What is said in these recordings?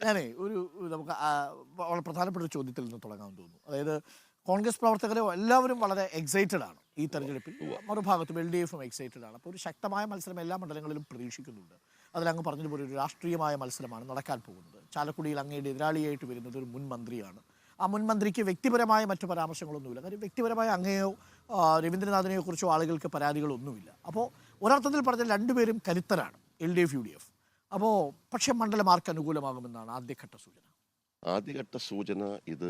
ഞാനേ നമുക്ക് വളരെ പ്രധാനപ്പെട്ട ഒരു ചോദ്യത്തിൽ നിന്ന് തുടങ്ങാമെന്ന് തോന്നുന്നു. അതായത് കോൺഗ്രസ് പ്രവർത്തകരെ എല്ലാവരും വളരെ എക്സൈറ്റഡ് ആണ് ഈ തെരഞ്ഞെടുപ്പിൽ. മറുഭാഗത്തും LDFും എക്സൈറ്റഡ് ആണ്. അപ്പോൾ ഒരു ശക്തമായ മത്സരം എല്ലാ മണ്ഡലങ്ങളിലും പ്രതീക്ഷിക്കുന്നുണ്ട്. അതിലങ്ങ് പറഞ്ഞതുപോലെ ഒരു രാഷ്ട്രീയമായ മത്സരമാണ് നടക്കാൻ പോകുന്നത്. ചാലക്കുടിയിൽ അങ്ങയുടെ എതിരാളിയായിട്ട് വരുന്നത് ഒരു മുൻ മന്ത്രിയാണ്. ആ മുൻ മന്ത്രിക്ക് വ്യക്തിപരമായ മറ്റു പരാമർശങ്ങളൊന്നുമില്ല. കാര്യം വ്യക്തിപരമായ അങ്ങയോ രവീന്ദ്രനാഥിനെയോ കുറിച്ചോ ആളുകൾക്ക് പരാതികളൊന്നുമില്ല. അപ്പോൾ ഒരർത്ഥത്തിൽ പറഞ്ഞാൽ രണ്ടുപേരും കരുത്തരാണ്, LDF UDF. അപ്പോൾ പക്ഷേ മണ്ഡലം ആർക്ക് അനുകൂലമാകുമെന്നാണ് ആദ്യഘട്ട സൂചന? ആദ്യഘട്ട സൂചന ഇത്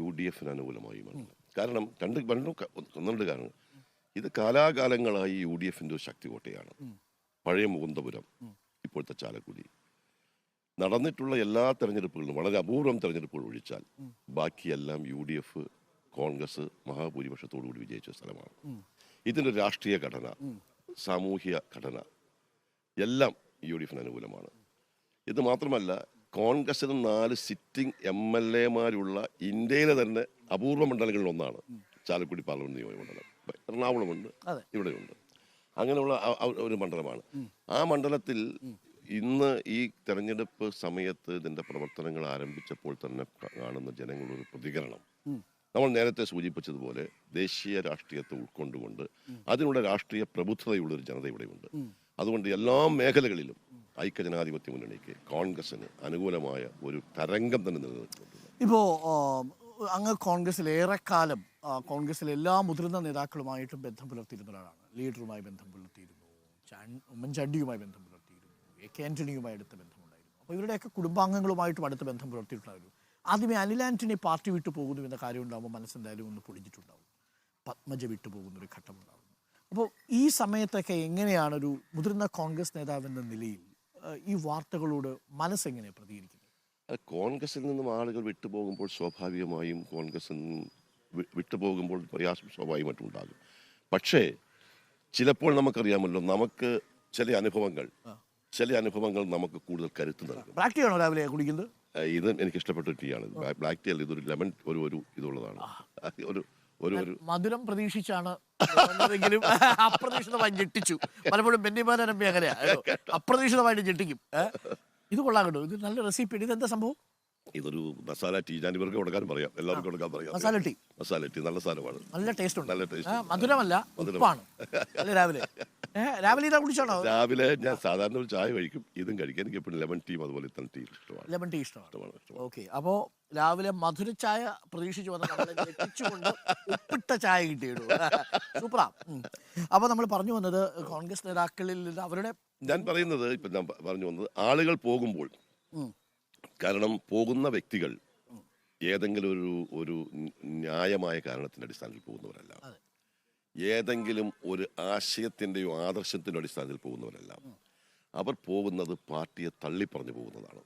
UDFന് അനുകൂലമായുമാണ്. കാരണം ഒന്നുണ്ട്. കാരണം ഇത് കാലാകാലങ്ങളായി UDFന്റെ ഒരു ശക്തി കോട്ടയാണ്. പഴയ മുകുന്ദപുരം, ഇപ്പോഴത്തെ ചാലക്കുടി. നടന്നിട്ടുള്ള എല്ലാ തെരഞ്ഞെടുപ്പുകളും, വളരെ അപൂർവം തെരഞ്ഞെടുപ്പുകൾ ഒഴിച്ചാൽ ബാക്കിയെല്ലാം UDF കോൺഗ്രസ് മഹാഭൂരിപക്ഷത്തോടുകൂടി വിജയിച്ച സ്ഥലമാണ്. ഇതിൻ്റെ രാഷ്ട്രീയ ഘടന, സാമൂഹ്യ ഘടന എല്ലാം UDFന് അനുകൂലമാണ്. ഇത് മാത്രമല്ല, കോൺഗ്രസിന് 4 സിറ്റിംഗ് MLAമാരുള്ള ഇന്ത്യയിലെ തന്നെ അപൂർവ മണ്ഡലങ്ങളിൽ ഒന്നാണ് ചാലക്കുടി പാർലമെന്റ് നിയോജക മണ്ഡലം. എറണാകുളമുണ്ട്, ഇവിടെയുണ്ട്. അങ്ങനെയുള്ള ഒരു മണ്ഡലമാണ്. ആ മണ്ഡലത്തിൽ ഇന്ന് ഈ തെരഞ്ഞെടുപ്പ് സമയത്ത് ഇതിൻ്റെ പ്രവർത്തനങ്ങൾ ആരംഭിച്ചപ്പോൾ തന്നെ കാണുന്ന ജനങ്ങളുടെ ഒരു പ്രതികരണം, നമ്മൾ നേരത്തെ സൂചിപ്പിച്ചതുപോലെ ദേശീയ രാഷ്ട്രീയത്തെ ഉൾക്കൊണ്ടുകൊണ്ട് അതിനുള്ള രാഷ്ട്രീയ പ്രബുദ്ധതയുള്ളൊരു ജനത ഇവിടെയുണ്ട്. അതുകൊണ്ട് എല്ലാ മേഖലകളിലും ഐക്യജനാധിപത്യ മുന്നണിക്ക്, കോൺഗ്രസിന് അനുകൂലമായ ഒരു തരംഗം തന്നെ നിലനിൽക്കുന്നുണ്ട്. ഇപ്പോൾ അങ്ങ് കോൺഗ്രസിൽ ഏറെക്കാലം കോൺഗ്രസിലെ എല്ലാ മുതിർന്ന നേതാക്കളുമായിട്ടും ബന്ധം പുലർത്തിയിരുന്ന ഒരാളാണ്. ലീഡറുമായി ബന്ധം പുലർത്തിയിരുന്നു, ഉമ്മൻചാണ്ടിയുമായി ബന്ധം പുലർത്തിയിരുന്നു, AK ആന്റണിയുമായി അടുത്ത ബന്ധമുണ്ടായിരുന്നു. അപ്പോൾ ഇവരുടെയൊക്കെ കുടുംബാംഗങ്ങളുമായിട്ടും അടുത്ത ബന്ധം പുലർത്തിയിട്ടുണ്ടായിരുന്നു. ആദ്യമേ അനിൽ ആന്റണി പാർട്ടി വിട്ടു പോകുന്നു എന്ന കാര്യം ഉണ്ടാകുമ്പോൾ മനസ്സെന്തായാലും ഒന്ന് പൊളിഞ്ഞിട്ടുണ്ടാവും. പത്മജ വിട്ടു പോകുന്നൊരു ഘട്ടമുണ്ടാകുന്നു. അപ്പോൾ ഈ സമയത്തൊക്കെ എങ്ങനെയാണ് ഒരു മുതിർന്ന കോൺഗ്രസ് നേതാവെന്ന നിലയിൽ ഈ വാർത്തകളോട് മനസ്സെങ്ങനെ പ്രതികരിക്കുന്നത്? കോൺഗ്രസിൽ നിന്നും ആളുകൾ വിട്ടുപോകുമ്പോൾ സ്വാഭാവികമായും കോൺഗ്രസിൽ നിന്ന് വിട്ടുപോകുമ്പോൾ പ്രയാസം സ്വാഭാവികമായിട്ടും ഉണ്ടാകും. പക്ഷേ ചിലപ്പോൾ നമുക്കറിയാമല്ലോ, നമുക്ക് ചില അനുഭവങ്ങൾ നമുക്ക് കൂടുതൽ കരുത്ത് നൽകും. ബ്ലാക്ക് ടീ ആണോ രാവിലെ കുടിക്കുന്നത്? ഇത് എനിക്ക് ഇഷ്ടപ്പെട്ട ടീയാണ്. ബ്ലാക്ക് ടീ അല്ല, ഇതൊരു ലെമൺ ഒരു ഇതുള്ളതാണ്. ഒരു മധുരം പ്രതീക്ഷിച്ചാണ് എങ്കിലും അപ്രതീക്ഷിതമായി ഞെട്ടിച്ചു. പലപ്പോഴും ബെന്നിമാനമ്പി അങ്ങനെയാ, അപ്രതീക്ഷിതമായിട്ട് ഞെട്ടിക്കും. ഇത് കൊള്ളാം കേട്ടോ, ഇത് നല്ല റെസിപ്പി. ഇതെന്താ സംഭവം? ഇതൊരു മസാല ടീ. ഞാൻ ഇവർക്ക് കൊടുക്കാൻ പറയാം, എല്ലാവർക്കും കൊടുക്കാൻ പറയാം. മസാല ടീ നല്ല സാധനമാണ്, നല്ല ടേസ്റ്റ് ഉണ്ട്. നല്ല ടേസ്റ്റ്. മധുരമല്ല, ഉപ്പാണ്. രാവിലെ ഇതാ കുടിച്ചാണോ? രാവിലെ ഞാൻ സാധാരണ ഒരു ചായ കഴിക്കും, ഇതും കഴിക്കാൻ എനിക്ക് എപ്പോഴും ലെമൺ ടീ, അതുപോലെ ഇത്തരം ടീ ഇഷ്ടമാണ്. ലെമൺ ടീ ഇഷ്ടമാണ്. ഓക്കെ, അപ്പോൾ രാവിലെ മധുര ചായ പ്രതീക്ഷിച്ച് വന്നുകൊണ്ട് ഉപ്പിട്ട ചായ കിട്ടിയിടും. സൂപ്പറാ. അപ്പോൾ നമ്മൾ പറഞ്ഞു വന്നത് കോൺഗ്രസ് നേതാക്കളിൽ നിന്ന് അവരുടെ, ഞാൻ പറയുന്നത് ഇപ്പം ഞാൻ പറഞ്ഞു വന്നത് ആളുകൾ പോകുമ്പോൾ, കാരണം പോകുന്ന വ്യക്തികൾ ഏതെങ്കിലും ഒരു ന്യായമായ കാരണത്തിൻ്റെ അടിസ്ഥാനത്തിൽ പോകുന്നവരല്ല, ഏതെങ്കിലും ഒരു ആശയത്തിൻ്റെയോ ആദർശത്തിൻ്റെ അടിസ്ഥാനത്തിൽ പോകുന്നവരല്ല. അവർ പോകുന്നത് പാർട്ടിയെ തള്ളിപ്പറഞ്ഞു പോകുന്നതാണ്.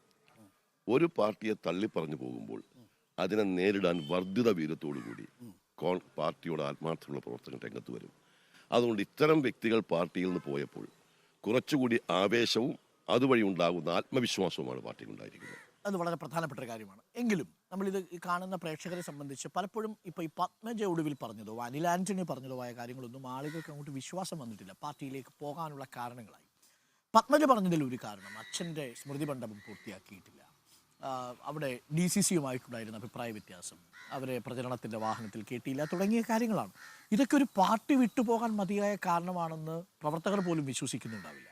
ഒരു പാർട്ടിയെ തള്ളിപ്പറഞ്ഞു പോകുമ്പോൾ അതിനെ നേരിടാൻ വർദ്ധിത വീര്യത്തോടുകൂടി പാർട്ടിയോട് ആത്മാർത്ഥമുള്ള പ്രവർത്തകർ രംഗത്ത് വരും. അതുകൊണ്ട് ഇത്തരം വ്യക്തികൾ പാർട്ടിയിൽ നിന്ന് പോയപ്പോൾ കുറച്ചുകൂടി ആവേശവും അതുവഴി ഉണ്ടാകുന്ന ആത്മവിശ്വാസവുമാണ് പാർട്ടിയിൽ ഉണ്ടായിരിക്കുന്നത്. അത് വളരെ പ്രധാനപ്പെട്ട ഒരു കാര്യമാണ്. എങ്കിലും നമ്മളിത് കാണുന്ന പ്രേക്ഷകരെ സംബന്ധിച്ച് പലപ്പോഴും ഇപ്പോൾ ഈ പത്മജ ഒടുവിൽ പറഞ്ഞതോ അനിൽ ആന്റണി പറഞ്ഞതോ ആയ കാര്യങ്ങളൊന്നും ആളുകൾക്ക് അങ്ങോട്ട് വിശ്വാസം വന്നിട്ടില്ല. പാർട്ടിയിലേക്ക് പോകാനുള്ള കാരണങ്ങളായി പത്മജ പറഞ്ഞതിൽ ഒരു കാരണം, അച്ഛൻ്റെ സ്മൃതി മണ്ഡപം പൂർത്തിയാക്കിയിട്ടില്ല, അവിടെ DCCയുമായിട്ടുണ്ടായിരുന്ന അഭിപ്രായ വ്യത്യാസം, അവരെ പ്രചരണത്തിൻ്റെ വാഹനത്തിൽ കേട്ടില്ല, തുടങ്ങിയ കാര്യങ്ങളാണ്. ഇതൊക്കെ ഒരു പാർട്ടി വിട്ടുപോകാൻ മതിയായ കാരണമാണെന്ന് പ്രവർത്തകർ പോലും വിശ്വസിക്കുന്നുണ്ടാവില്ല.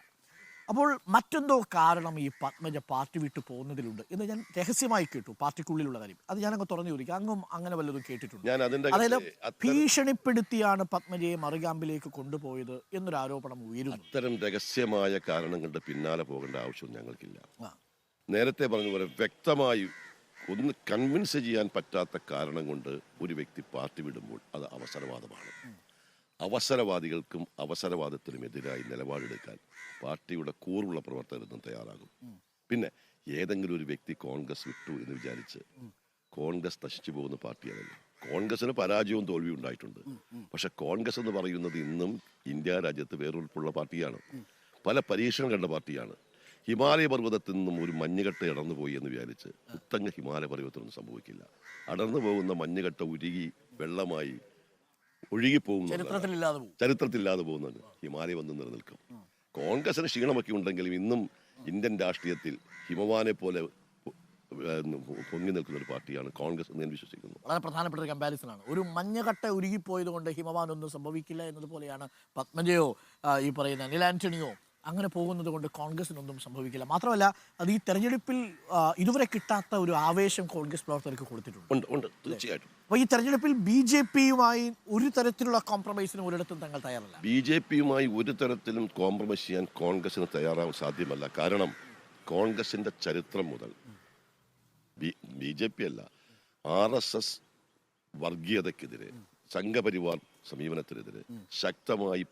അപ്പോൾ മറ്റെന്തോ കാരണം ഈ പത്മജ പാർട്ടി വിട്ടു പോകുന്നതിലുണ്ട് എന്ന് ഞാൻ രഹസ്യമായി കേട്ടു, പാർട്ടിക്കുള്ളിലുള്ള കാര്യം. അത് ഞാനങ്ങ് തുറന്നു ചോദിക്കാം, അങ്ങും അങ്ങനെ വല്ലതും കേട്ടിട്ടുണ്ട്? അതായത് ഭീഷണിപ്പെടുത്തിയാണ് പത്മജയെ മറുകാമ്പിലേക്ക് കൊണ്ടുപോയത് എന്നൊരു ആരോപണം ഉയരുന്നു. അത്തരം രഹസ്യമായ കാരണങ്ങളുടെ പിന്നാലെ പോകേണ്ട ആവശ്യം ഞങ്ങൾക്കില്ല. നേരത്തെ പറഞ്ഞ പോലെ വ്യക്തമായി ഒന്ന് കൺവിൻസ് ചെയ്യാൻ പറ്റാത്ത കാരണം കൊണ്ട് ഒരു വ്യക്തി പാർട്ടി വിടുമ്പോൾ അത് അവസരവാദമാണ്. അവസരവാദികൾക്കും അവസരവാദത്തിനും എതിരായി നിലപാടെടുക്കാൻ പാർട്ടിയുടെ കൂറുള്ള പ്രവർത്തകരൊന്നും തയ്യാറാകും. പിന്നെ ഏതെങ്കിലും ഒരു വ്യക്തി കോൺഗ്രസ് വിട്ടു എന്ന് വിചാരിച്ച് കോൺഗ്രസ് നശിച്ചു പോകുന്ന പാർട്ടിയാണല്ലോ. കോൺഗ്രസിന് പരാജയവും തോൽവിയും ഉണ്ടായിട്ടുണ്ട്. പക്ഷെ കോൺഗ്രസ് എന്ന് പറയുന്നത് ഇന്നും ഇന്ത്യ രാജ്യത്ത് വേറൊരുപ്പുള്ള പാർട്ടിയാണ്. പല പരീക്ഷണം കണ്ട പാർട്ടിയാണ്. ഹിമാലയ പർവ്വതത്തിൽ നിന്നും ഒരു മഞ്ഞുകട്ട അടർന്നു പോയി എന്ന് വിചാരിച്ച് ഉത്തങ്ങ ഹിമാലയ പർവ്വതത്തിനൊന്നും സംഭവിക്കില്ല. അടർന്നു പോകുന്ന മഞ്ഞുകട്ട ഉരുകി വെള്ളമായി ഒഴുകിപ്പോകുന്ന, ചരിത്രത്തിലില്ലാതെ പോകുന്നത് ഹിമാലയ വന്ന് നിലനിൽക്കും. കോൺഗ്രസിന് ക്ഷീണമൊക്കെ ഉണ്ടെങ്കിലും ഇന്നും ഇന്ത്യൻ രാഷ്ട്രീയത്തിൽ ഹിമവാനെ പോലെ പൊങ്ങി നിൽക്കുന്ന ഒരു പാർട്ടിയാണ് കോൺഗ്രസ് എന്ന് ഞാൻ വിശ്വസിക്കുന്നു. വളരെ പ്രധാനപ്പെട്ട ഒരു കമ്പാരിസനാണ്. ഒരു മഞ്ഞകട്ട ഉരുകിപ്പോയത് കൊണ്ട് ഹിമവാനൊന്നും സംഭവിക്കില്ല എന്നതുപോലെയാണ് പത്മജയോ ഈ പറയുന്ന അനിൽ ആന്റണിയോ അങ്ങനെ പോകുന്നത് കൊണ്ട് കോൺഗ്രസിനൊന്നും സംഭവിക്കില്ല. മാത്രമല്ല അത് ഈ തെരഞ്ഞെടുപ്പിൽ ഇതുവരെ കിട്ടാത്ത ഒരു ആവേശം കോൺഗ്രസ് പ്രവർത്തകർക്ക് കൊടുത്തിട്ടുണ്ട്. ഉണ്ട് തീർച്ചയായിട്ടും. അപ്പോൾ ഈ തെരഞ്ഞെടുപ്പിൽ BJPയുമായി ഒരു തരത്തിലുള്ള കോംപ്രമൈസിനും ഒരിടത്തും തങ്ങൾ തയ്യാറല്ല. BJPയുമായി ഒരു തരത്തിലും കോംപ്രമൈസ് ചെയ്യാൻ കോൺഗ്രസിന് തയ്യാറാവാൻ സാധ്യമല്ല. കാരണം കോൺഗ്രസിന്റെ ചരിത്രം മുതൽ BJP അല്ല, RSS വർഗീയതയ്ക്കെതിരെ, സംഘപരിവാർ സമീപനത്തിനെതിരെ ശക്തമായി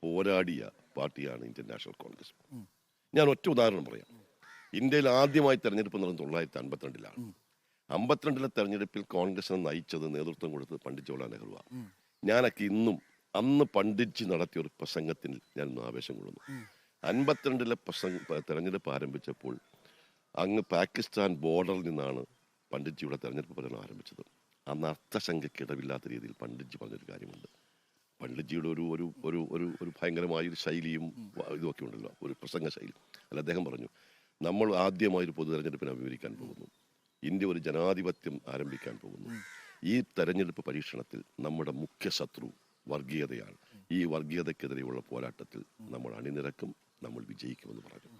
പോരാടിയ പാർട്ടിയാണ് ഇന്ത്യൻ നാഷണൽ കോൺഗ്രസ്. ഞാൻ ഒറ്റ ഉദാഹരണം പറയാം. ഇന്ത്യയിൽ ആദ്യമായി തെരഞ്ഞെടുപ്പ് നടന്നത് 1952 52 തെരഞ്ഞെടുപ്പിൽ കോൺഗ്രസിനെ നയിച്ചത്, നേതൃത്വം കൊടുത്തത് പണ്ഡിറ്റ് ജവഹർലാൽ നെഹ്റുവാണ്. ഞാനൊക്കെ അന്ന് പണ്ഡിറ്റ്ജി നടത്തിയ ഒരു പ്രസംഗത്തിൽ ഞാൻ ആവേശം കൊള്ളുന്നു. 52 തെരഞ്ഞെടുപ്പ് ആരംഭിച്ചപ്പോൾ അങ്ങ് പാകിസ്ഥാൻ ബോർഡറിൽ നിന്നാണ് പണ്ഡിറ്റ്ജിയുടെ തെരഞ്ഞെടുപ്പ് പ്രചരണം ആരംഭിച്ചത്. അന്ന് അർത്ഥശങ്കയ്ക്കിടവില്ലാത്ത രീതിയിൽ പണ്ഡിറ്റ്ജി പറഞ്ഞൊരു കാര്യമുണ്ട്. പണ്ഡിറ്റ്ജിയുടെ ഒരു ഭയങ്കരമായൊരു ശൈലിയും ഇതൊക്കെ ഉണ്ടല്ലോ, ഒരു പ്രസംഗ ശൈലി. അല്ല, അദ്ദേഹം പറഞ്ഞു, നമ്മൾ ആദ്യമായൊരു പൊതു തെരഞ്ഞെടുപ്പിനെ അഭിമുഖീകരിക്കാൻ പോകുന്നു. ഇന്ത്യ ഒരു ജനാധിപത്യം ആരംഭിക്കാൻ പോകുന്നു. ഈ തെരഞ്ഞെടുപ്പ് പരീക്ഷണത്തിൽ നമ്മുടെ മുഖ്യ ശത്രു വർഗീയതയാണ്. ഈ വർഗീയതയ്ക്കെതിരെയുള്ള പോരാട്ടത്തിൽ നമ്മൾ അണിനിരക്കും, നമ്മൾ വിജയിക്കുമെന്ന് പറഞ്ഞു.